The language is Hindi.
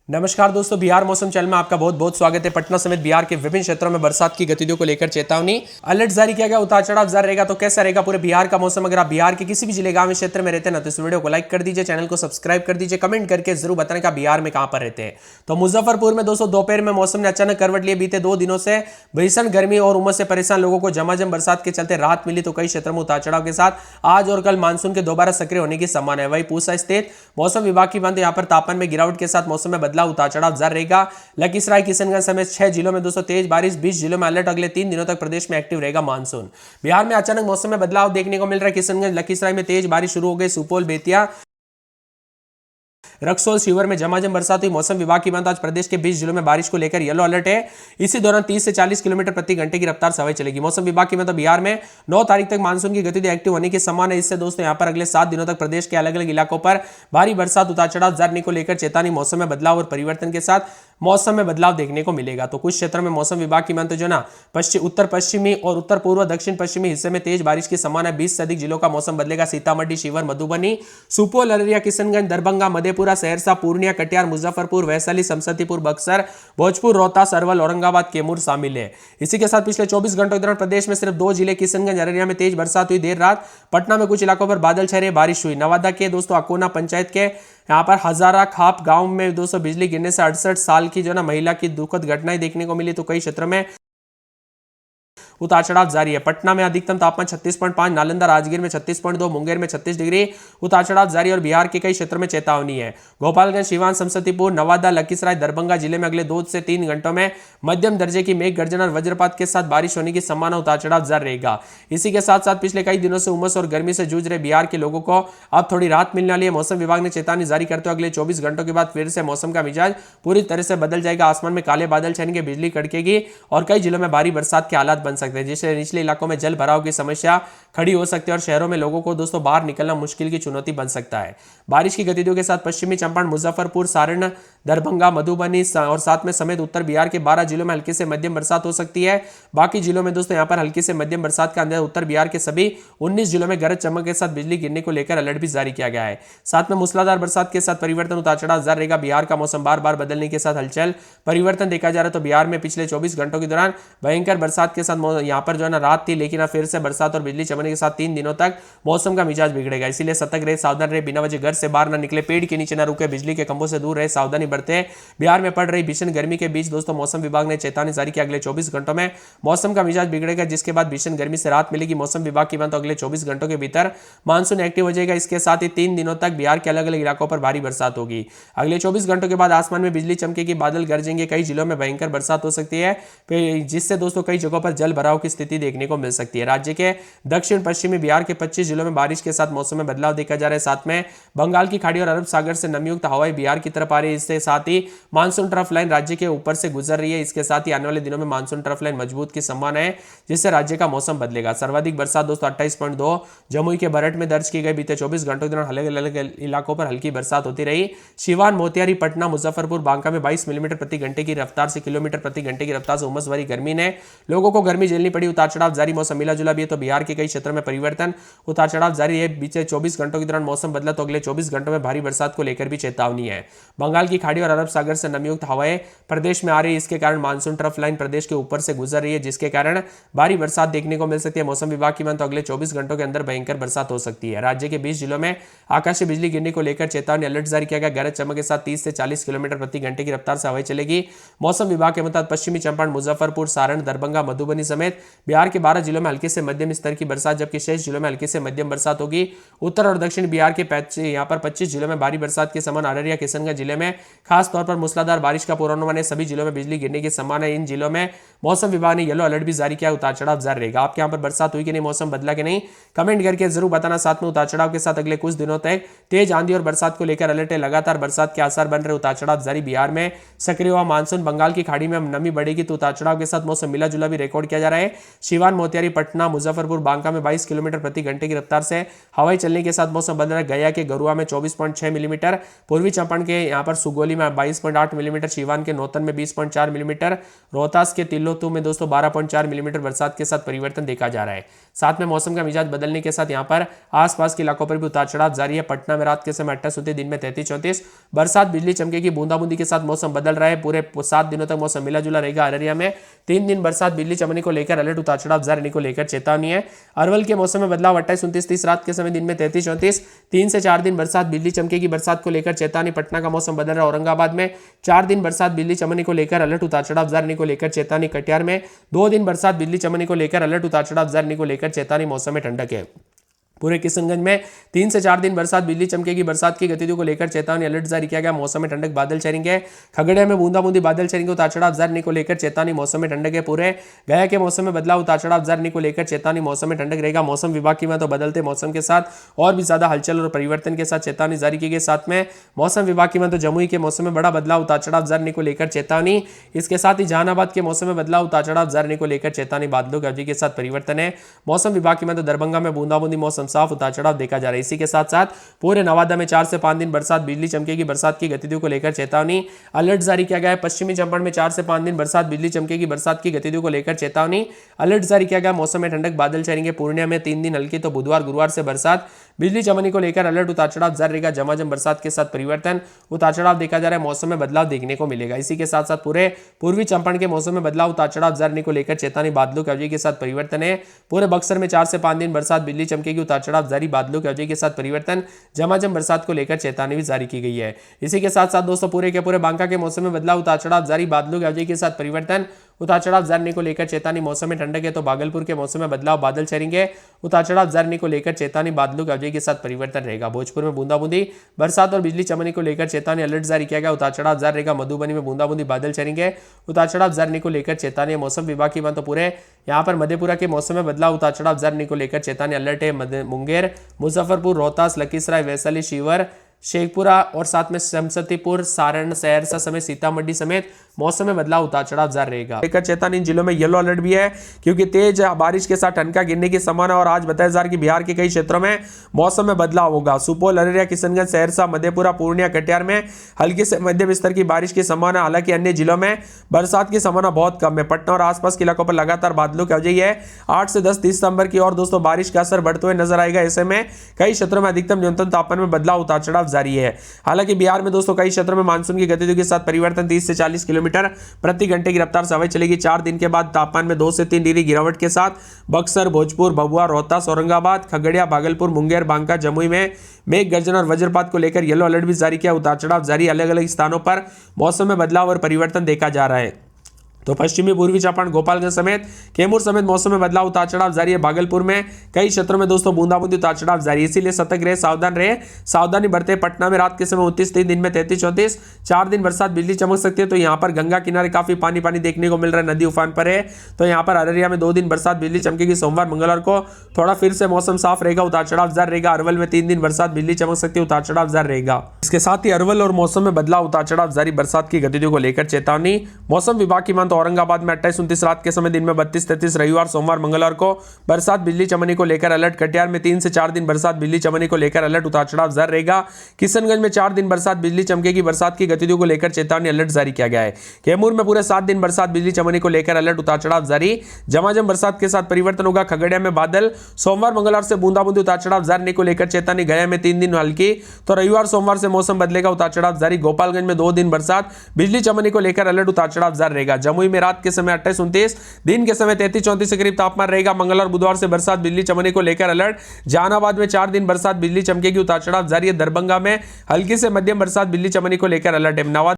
नमस्कार दोस्तों, बिहार मौसम चैनल में आपका बहुत बहुत स्वागत है। पटना समेत बिहार के विभिन्न क्षेत्रों में बरसात की गतिविधियों को लेकर चेतावनी अलर्ट जारी किया गया। उतार चढ़ाव जारी रहेगा। तो कैसा रहेगा पूरे बिहार का मौसम? अगर आप बिहार के किसी भी जिले गांव क्षेत्र में रहते हैं ना, तो इस वीडियो को लाइक कर दीजिए, चैनल को सब्सक्राइब कर दीजिए, कमेंट करके जरूर बताने का बिहार में कहां पर रहते हैं। तो मुजफ्फरपुर में दोस्तों दोपहर में मौसम ने अचानक करवट लिए। बीते 2 दिनों से भीषण गर्मी और उमस से परेशान लोगों को झमाझम बरसात के चलते राहत मिली। तो कई क्षेत्रों में उतार चढ़ाव के साथ आज और कल मानसून के दोबारा सक्रिय होने की संभावना है। वही पूसा स्थित मौसम विभाग की बंद यहाँ पर तापमान में गिरावट के साथ मौसम में बदलाव, उतार चढ़ाव जारी रहेगा। लखीसराय, किशनगंज समेत 6 जिलों में दोस्तों तेज बारिश, 20 जिलों में अलर्ट। अगले 3 दिनों तक प्रदेश में एक्टिव रहेगा मानसून। बिहार में अचानक मौसम में बदलाव देखने को मिल रहा है। किशनगंज, लखीसराय में तेज बारिश शुरू हो गई। सुपौल, बेतिया, रक्सौल, शिवहर में झमाझम बरसात हुई। मौसम विभाग की माने आज प्रदेश के 20 जिलों में बारिश को लेकर येलो अलर्ट है। इसी दौरान 30 से 40 किलोमीटर प्रति घंटे की रफ्तार से हवाएं चलेगी। मौसम विभाग की मतलब बिहार में 9 तारीख तक मानसून की गतिविधि एक्टिव होने की संभावना है। इससे दोस्तों यहां पर अगले 7 दिनों तक प्रदेश के अलग अलग इलाकों पर भारी बरसात, उतार चढ़ाव जारी को लेकर चेतावनी। मौसम में बदलाव और परिवर्तन के साथ मौसम में बदलाव देखने को मिलेगा। तो कुछ क्षेत्रों में मौसम विभाग की मानते जो ना उत्तर पश्चिमी और उत्तर पूर्व दक्षिण पश्चिमी हिस्से में तेज बारिश की संभावना है। 20 से अधिक जिलों का मौसम बदलेगा। सीतामढ़ी, शिवहर, मधुबनी, सुपौल, अररिया, किशनगंज, दरभंगा, मधेपुरा, सहरसा, पूर्णिया, कटिहार, मुजफ्फरपुर, वैशाली, समस्तीपुर, बक्सर, भोजपुर, रोहतास, अरवल, औरंगाबाद, कैमूर शामिल है। इसी के साथ पिछले 24 घंटों के दौरान प्रदेश में सिर्फ 2 जिले किशनगंज, अररिया में तेज बरसात हुई। देर रात पटना में कुछ इलाकों पर बादल छाए, बारिश हुई। नवादा के दोस्तों अकोना पंचायत के यहाँ पर हजारा खाप गांव में दोस्तों बिजली गिरने से 68 साल की जो ना महिला की दुखद घटनाएं देखने को मिली। तो कई क्षेत्रों में उतार चढ़ाव जारी है। पटना में अधिकतम तापमान 36.5, नालंदा, राजगीर में 36.2, मुंगेर में 36 डिग्री उतार चढ़ाव जारी। और बिहार के कई क्षेत्रों में चेतावनी है। गोपालगंज, सीवान, समस्तीपुर, नवादा, लखीसराय, दरभंगा जिले में अगले 2 से 3 घंटों में मध्यम दर्जे की मेघ गर्जन और वज्रपात के साथ बारिश होने की संभावना, उतार चढ़ाव जारी रहेगा। इसी के साथ साथ पिछले कई दिनों से उमस और गर्मी से जूझ रहे बिहार के लोगों को अब थोड़ी राहत मिलने वाली है। मौसम विभाग ने चेतावनी जारी करते हुए अगले 24 घंटों के बाद फिर से मौसम का मिजाज पूरी तरह से बदल जाएगा। आसमान में काले बादल छाएंगे, बिजली कड़केगी और कई जिलों में भारी बरसात के हालात बन सकते हैं, जिससे निचले इलाकों में जल भराव की समस्या खड़ी हो सकती है और शहरों में लोगों को दोस्तों बाहर निकलना मुश्किल की चुनौती बन सकता है। बारिश की गतिविधियों के साथ पश्चिमी चंपारण, मुजफ्फरपुर, सारण, दरभंगा, मधुबनी और साथ में समेत उत्तर बिहार के 12 जिलों में हल्की से मध्यम बरसात हो सकती है। बाकी जिलों में दोस्तों यहां पर हल्की से मध्यम बरसात का अंदाजा। उत्तर बिहार के सभी 19 जिलों में गरज चमक के साथ बिजली गिरने को लेकर अलर्ट भी जारी किया गया है। साथ में मूसलाधार बरसात के साथ परिवर्तन, उतार चढ़ाव जारी रहेगा। बिहार का मौसम बार बार बदलने के साथ हलचल परिवर्तन देखा जा रहा है। तो बिहार में पिछले 24 घंटों के दौरान भयंकर बरसात के साथ यहाँ पर जो है ना रात थी, लेकिन फिर से बरसात और बिजली चमकने के साथ 3 दिनों तक मौसम का मिजाज बिगड़ेगा। इसीलिए सतर्क रहे, सावधान रहे, बिना वजह घर से बाहर न निकले, पेड़ के नीचे न रुके, बिजली के खंभों से दूर रहे, सावधानी बरते। बिहार में पड़ रही भीषण गर्मी के बीच दोस्तों मौसम विभाग ने चेतावनी जारी की। अगले 24 घंटों में मौसम का मिजाज बिगड़ेगा, जिसके बाद भीषण गर्मी से राहत मिलेगी। मौसम विभाग की बात तो अगले 24 घंटों के भीतर मानसून एक्टिव हो जाएगा। इसके साथ ही 3 दिनों तक बिहार के अलग अलग इलाकों पर भारी बरसात होगी। अगले 24 घंटों के बाद आसमान में बिजली चमकेगी, बादल गरजेंगे, कई जिलों में भयंकर बरसात हो सकती है, जिससे दोस्तों कई जगहों पर जल भराव की स्थिति देखने को मिल सकती है। राज्य के दक्षिण पश्चिमी बिहार के 25 जिलों में बारिश के साथ मौसम में बदलाव देखा जा रहा है। साथ में बंगाल की खाड़ी और अरब सागर से नमीयुक्त हवाएं बिहार की तरफ आ रही है। इसके साथ ही मानसून ट्रफ लाइन राज्य के ऊपर से गुजर रही है। इसके साथ ही आने वाले दिनों में मानसून ट्रफ लाइन मजबूत की संभावना है, जिससे राज्य का मौसम बदलेगा। सर्वाधिक बरसात दोस्तों 28.2 जमुई के बरट में दर्ज की गई। बीते 24 घंटों के दौरान अलग अलग इलाकों पर हल्की बरसात होती रही। सिवान, मोतिहारी, पटना, मुजफ्फरपुर, बांका में 22 मिलीमीटर प्रति घंटे की रफ्तार से किलोमीटर प्रति घंटे की रफ्तार से उमस भरी गर्मी ने लोगों को गर्मी झेलनी पड़ी। उतार चढ़ाव जारी, मौसम मिला जुला भी है। तो बिहार के कई क्षेत्रों में परिवर्तन, उतार चढ़ाव जारी है। बीते 24 घंटों के दौरान मौसम बदला, तो अगले 24 घंटों में भारी बरसात को लेकर भी चेतावनी है। बंगाल की खाड़ी और अरब सागर से नमीयुक्त हवाएं प्रदेश में आ रही है। इसके कारण मानसून ट्रफ लाइन प्रदेश के ऊपर से गुजर रही है, जिसके कारण भारी बरसात देखने को मिल सकती है। मौसम विभाग की माने तो अगले 24 घंटों के अंदर भयंकर बरसात हो सकती है। राज्य के 20 जिलों में आकाशीय बिजली गिरने को लेकर चेतावनी अलर्ट जारी किया गया। गरज चमक के साथ 30 से 40 किलोमीटर प्रति घंटे की रफ्तार से हवाएं चलेगी। मौसम विभाग के मुताबिक पश्चिमी चंपारण, मुजफ्फरपुर, सारण, दरभंगा, मधुबनी समेत बिहार के 12 जिलों में हल्की से मध्यम स्तर की बरसात, जबकि शेष जिलों में हल्की से मध्यम बरसात होगी। उत्तर और दक्षिण बिहार के यहाँ पर 25 जिलों में भारी बरसात के समान। अररिया, किशनगंज जिले में खास तौर पर मूसलाधार बारिश का पूर्वानुमान है। सभी जिलों में बिजली गिरने की संभावना है। इन जिलों में मौसम विभाग ने येलो अलर्ट भी जारी किया। उतार चढ़ाव जारी रहेगा। आपके यहाँ पर बरसात हुई कि नहीं, मौसम बदला कि नहीं, कमेंट करके जरूर बताना। साथ में उतार चढ़ाव के साथ अगले कुछ दिनों तक तेज आंधी और बरसात को लेकर अलर्ट है। लगातार बरसात के आसार बन रहे। उतार चढ़ाव जारी। बिहार में सक्रिय हुआ मानसून, बंगाल की खाड़ी में नमी बढ़ेगी, तो उतार चढ़ाव के साथ मौसम मिला जुला भी रिकॉर्ड किया जा रहा है। सिवान, मोतिहारी, पटना, मुजफ्फरपुर, बांका में 22 किलोमीटर प्रति घंटे की रफ्तार से हवाई चलने के साथ मौसम बदल रहा है। गया के गरुआ में 24.6 मिलीमीटर, पूर्वी चंपारण के यहाँ पर सुगोली में 22.8 मिलीमीटर, सिवान के नौतन में 20.4 मिलीमीटर, रोहतास के तिल्लो तिलोतु में दोस्तों 12.4 मिलीमीटर बरसात के साथ परिवर्तन देखा जा रहा है। साथ में मौसम का मिजाज बदलने के साथ यहाँ पर आसपास के इलाकों पर भी उतार चढ़ाव जारी है। पटना में रात के समय 28 होती, दिन में 33-34 बरसात, बिजली चमकेगी, बूंदाबूंदी के साथ मौसम बदल रहा है। पूरे 7 दिनों तक मौसम मिला जुला रहेगा। अररिया में 3 दिन बरसात, बिजली चमकने को लेकर अलर्ट, उतार चढ़ाव जारी को लेकर चेतावनी है। अरवल के मौसम में बदलाव 28, 29, 30 रात के समय, दिन में 33, 34 3 से 4 दिन बरसात, बिजली चमकेगी, बरसात को लेकर चेतावनी। पटना का मौसम बदल रहा है। औरंगाबाद में 4 दिन बरसात, बिजली चमकने को लेकर अलर्ट, उतार चढ़ाव जारी को लेकर चेतावनी। कटिहार में 2 दिन बरसात, बिजली चमकने को लेकर अलर्ट, उतार चढ़ाव जारी को लेकर चेतावनी। मौसम में ठंडक है। पूरे किशनगंज में 3 से 4 दिन बरसात, बिजली चमकेगी, बरसात की गतिविधियों को लेकर चेतावनी, अलर्ट जारी किया गया। मौसम में ठंडक, बादल छाएंगे। खगड़िया में बूंदाबूंदी, बादल छाएंगे, उतार चढ़ाव जारी को लेकर चेतावनी। मौसम में ठंडक है। पूरे गया के मौसम में बदलाव, उतार चढ़ाव जारी को लेकर चेतावनी। मौसम में ठंडक रहेगा। मौसम विभाग की तो बदलते मौसम के साथ और भी ज्यादा हलचल और परिवर्तन के साथ चेतावनी जारी की गई। साथ में मौसम विभाग की तो जमुई के मौसम में बड़ा बदलाव, उतार चढ़ाव जारी को लेकर चेतावनी। इसके साथ ही जहानाबाद के मौसम में बदलाव, उतार चढ़ाव जारी को लेकर चेतावनी। बादलों की अवधि के साथ परिवर्तन है। मौसम विभाग की तो दरभंगा में बूंदाबूंदी, मौसम साफ, उतार चढ़ाव देखा जा रहा है। इसी के साथ साथ पूरे नवादा में 4 से 5 दिन बरसात, बिजली चमकेगी, बरसात की गतिविधियों को लेकर चेतावनी, अलर्ट जारी किया गया है। पश्चिमी चंपारण में 4 से 5 दिन बरसात, बिजली चमकेगी, बरसात की गतिविधियों को लेकर चेतावनी, अलर्ट जारी किया गया। मौसम में ठंडक, बादल छाएंगे। पूर्णिया में 3 दिन हल्की तो बुधवार गुरुवार से बरसात, बिजली चमकने को लेकर अलर्ट, उतार चढ़ाव जारी रहेगा। झमाझम बरसात के साथ परिवर्तन, उतार चढ़ाव देखा जा रहा है। मौसम में बदलाव देखने को मिलेगा। इसी के साथ साथ पूरे पूर्वी चंपारण के मौसम में बदलाव, उतार चढ़ाव जारी को लेकर चेतावनी। बादलों की अवधि के साथ परिवर्तन है। पूरे बक्सर में 4 से 5 दिन बरसात, बिजली चमकेगी, उतार चढ़ाव जारी, बादलों की अवधि के साथ परिवर्तन। झमाझम बरसात को लेकर चेतावनी भी जारी की गई है। इसी के साथ साथ दोस्तों पूरे के पूरे बांका के मौसम में बदलाव, उतार चढ़ाव जारी, बादलों की अवधि के साथ परिवर्तन, उतार चढ़ाव जारी को लेकर चेतावनी। मौसम में ठंडक है तो भागलपुर के मौसम में बदलाव, बादल छाएंगे, उतार चढ़ाव जारी को लेकर चेतावनी, बादलों की अवधि के साथ परिवर्तन रहेगा। भोजपुर में बूंदाबूंदी, बरसात और बिजली चमकने को लेकर चेतावनी, अलर्ट जारी किया गया, उतार चढ़ाव जारी रहेगा। मधुबनी में बूंदाबूंदी, बादल छाएंगे, उतार चढ़ाव जारी को लेकर चेतावनी। मौसम विभाग की तो पूरे यहाँ पर मधेपुरा के मौसम में बदलाव, उतार चढ़ाव जारी को लेकर चेतावनी, अलर्ट है। मुंगेर, मुजफ्फरपुर, रोहतास, लखीसराय, वैशाली, शिवर, शेखपुरा और साथ में समस्तीपुर, सारण, सहरसा समेत सीतामढ़ी समेत मौसम में बदलाव, उतार चढ़ाव जारी रहेगा। लेकर चेतावनी, इन जिलों में येलो अलर्ट भी है क्योंकि तेज बारिश के साथ ठनका गिरने की संभावना। और आज बताया जा रहा है कि बिहार के कई क्षेत्रों में मौसम में बदलाव होगा। सुपौल, अररिया, किशनगंज, सहरसा, मधेपुरा, पूर्णिया, कटिहार में हल्की से मध्यम स्तर की बारिश की संभावना। हालांकि अन्य जिलों में बरसात की संभावना बहुत कम है। पटना और आसपास के इलाकों पर लगातार बादलों की अवधि है। 8 से 10 सितंबर की और दोस्तों बारिश का असर बढ़ते हुए नजर आएगा। ऐसे में कई क्षेत्रों में अधिकतम न्यूनतम तापमान में बदलाव, उतार चढ़ाव जारी है। हालांकि बिहार में दोस्तों कई क्षेत्रों में मानसून की गतिविधियों के साथ परिवर्तन, 30 से 40 किलोमीटर प्रति घंटे की रफ्तार से हवा चलेगी। 4 दिन के बाद तापमान में 2 से 3 डिग्री गिरावट के साथ बक्सर, भोजपुर, भभुआ, रोहतास, औरंगाबाद, खगड़िया, भागलपुर, मुंगेर, बांका, जमुई में मेघ गर्जन और वज्रपात को लेकर येलो अलर्ट भी जारी किया। उतार चढ़ाव जारी, अलग अलग स्थानों पर मौसम में बदलाव और परिवर्तन देखा जा रहा है। तो पश्चिमी पूर्वी चंपारण, गोपालगंज समेत कैमूर समेत मौसम में बदलाव, उतार चढ़ाव जारी है। भागलपुर में कई क्षेत्रों में दोस्तों बूंदाबूंदी, उतार चढ़ाव जारी, इसीलिए सतर्क रहे, सावधान रहे, सावधानी बरते। पटना में रात के समय 29, दिन में 33, 34 4 दिन बरसात, बिजली चमक सकती है। तो यहाँ पर गंगा किनारे काफी पानी पानी देखने को मिल रहा है, नदी उफान पर है। तो यहाँ पर अररिया में 2 दिन बरसात, बिजली चमकेगी। सोमवार मंगलवार को थोड़ा फिर से मौसम साफ रहेगा, उतार चढ़ाव जारी रहेगा। अरवल में 3 दिन बरसात, बिजली चमक सकती है, उतार चढ़ाव जारी रहेगा। इसके साथ ही अरवल और मौसम में बदलाव, उतार चढ़ाव जारी, बरसात की गतिविधियों को लेकर चेतावनी। मौसम विभाग की मान तो औरंगाबाद में 28, 29 रात के समय, दिन में 32, 33 रविवार, सोमवार, मंगलवार को बरसात, बिजली चमकने को लेकर अलर्ट। कटिहार में 3 से 4 दिन बरसात, बिजली चमकने को लेकर अलर्ट, उतार चढ़ाव जारी रहेगा। किशनगंज में 4 दिन बरसात, बिजली चमकेगी, बरसात की गतिविधियों को लेकर चेतावनी, अलर्ट जारी किया गया है। कैमूर में पूरे 7 दिन बरसात, बिजली चमकने को लेकर अलर्ट, उतार चढ़ाव जारी। झमाझम बरसात के साथ परिवर्तन होगा। खगड़िया में बादल, सोमवार मंगलवार से बूंदाबूंदी, उतार चढ़ाव जारी को लेकर चेतावनी। गया में 3 दिन हल्की तो रविवार सोमवार से मौसम बदलेगा, उतार चढ़ाव जारी। गोपालगंज में 2 दिन बरसात, बिजली चमकने को लेकर अलर्ट, उतार चढ़ाव जारी रहेगा। जमुई में रात के समय 28, 29 दिन के समय 33, 34 के करीब तापमान रहेगा। मंगलवार बुधवार से बरसात, बिजली चमकने को लेकर अलर्ट। जहानाबाद में 4 दिन बरसात, बिजली चमकेगी, उतार चढ़ाव जारी है। दरभंगा में हल्की से मध्यम बरसात, बिजली चमकने को लेकर अलर्ट है।